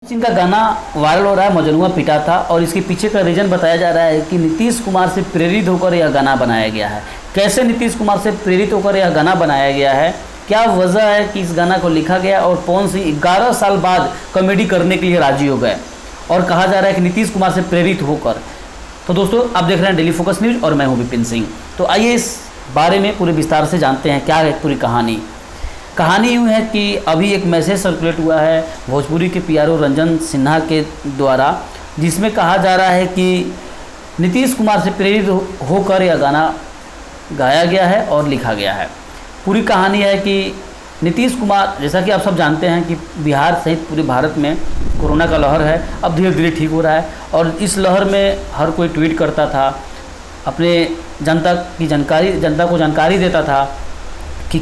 सिंह का गाना वायरल हो रहा है, मजनुआ पिटा था, और इसके पीछे का रीज़न बताया जा रहा है कि नीतीश कुमार से प्रेरित होकर यह गाना बनाया गया है। कैसे नीतीश कुमार से प्रेरित होकर यह गाना बनाया गया है, क्या वजह है कि इस गाना को लिखा गया, और कौन सी 11 साल बाद कॉमेडी करने के लिए राजी हो गए, और कहा जा रहा है कि नीतीश कुमार से प्रेरित होकर। तो दोस्तों, आप देख रहे हैं डेली फोकस न्यूज़ और मैं हूँ विपिन सिंह। तो आइए इस बारे में पूरे विस्तार से जानते हैं क्या है पूरी कहानी यूँ है कि अभी एक मैसेज सर्कुलेट हुआ है भोजपुरी के पीआरओ रंजन सिन्हा के द्वारा, जिसमें कहा जा रहा है कि नीतीश कुमार से प्रेरित होकर यह गाना गाया गया है और लिखा गया है। पूरी कहानी है कि नीतीश कुमार, जैसा कि आप सब जानते हैं कि बिहार सहित पूरे भारत में कोरोना का लहर है, अब धीरे धीरे ठीक हो रहा है, और इस लहर में हर कोई ट्वीट करता था, अपने जनता को जानकारी देता था कि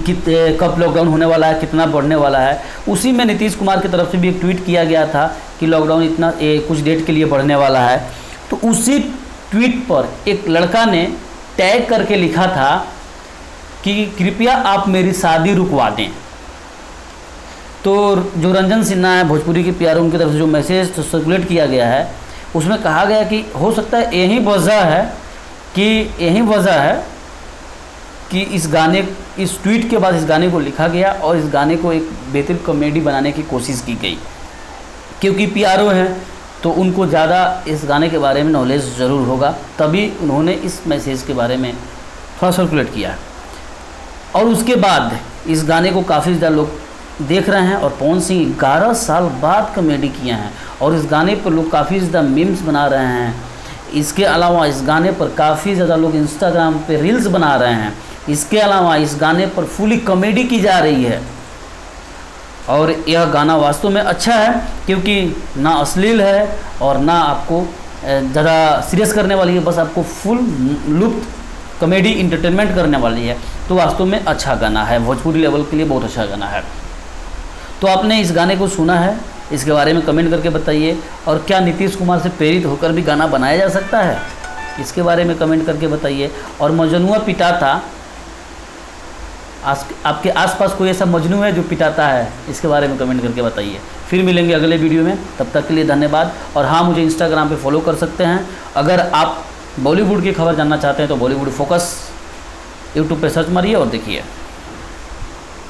कब लॉकडाउन होने वाला है, कितना बढ़ने वाला है। उसी में नीतीश कुमार की तरफ से भी एक ट्वीट किया गया था कि लॉकडाउन इतना कुछ डेट के लिए बढ़ने वाला है। तो उसी ट्वीट पर एक लड़का ने टैग करके लिखा था कि कृपया आप मेरी शादी रुकवा दें। तो जो रंजन सिन्हा है भोजपुरी के पीआरओ, उनकी तरफ से जो मैसेज सर्कुलेट किया गया है, उसमें कहा गया कि हो सकता है यही वजह है कि इस ट्वीट के बाद इस गाने को लिखा गया और इस गाने को एक बेहतर कॉमेडी बनाने की कोशिश की गई, क्योंकि पीआरओ हैं तो उनको ज़्यादा इस गाने के बारे में नॉलेज ज़रूर होगा, तभी उन्होंने इस मैसेज के बारे में थोड़ा सर्कुलेट किया। और उसके बाद इस गाने को काफ़ी ज़्यादा लोग देख रहे हैं, और पवन सिंह 11 साल बाद कॉमेडी किए हैं, और इस गाने पर लोग काफ़ी ज़्यादा मीम्स बना रहे हैं। इसके अलावा इस गाने पर काफ़ी ज़्यादा लोग इंस्टाग्राम पे रील्स बना रहे हैं। इसके अलावा इस गाने पर फुली कॉमेडी की जा रही है, और यह गाना वास्तव में अच्छा है, क्योंकि ना अश्लील है और ना आपको ज़्यादा सीरियस करने वाली है, बस आपको फुल लुत्फ कॉमेडी इंटरटेनमेंट करने वाली है। तो वास्तव में अच्छा गाना है, भोजपुरी लेवल के लिए बहुत अच्छा गाना है। तो आपने इस गाने को सुना है, इसके बारे में कमेंट करके बताइए, और क्या नीतीश कुमार से प्रेरित होकर भी गाना बनाया जा सकता है, इसके बारे में कमेंट करके बताइए। और मजनुआ पिटा था, आपके आसपास कोई ऐसा मजनू है जो पिटाता है, इसके बारे में कमेंट करके बताइए। फिर मिलेंगे अगले वीडियो में, तब तक के लिए धन्यवाद। और हाँ, मुझे इंस्टाग्राम पे फॉलो कर सकते हैं। अगर आप बॉलीवुड की खबर जानना चाहते हैं तो बॉलीवुड फोकस यूट्यूब पे सर्च मारिए और देखिए।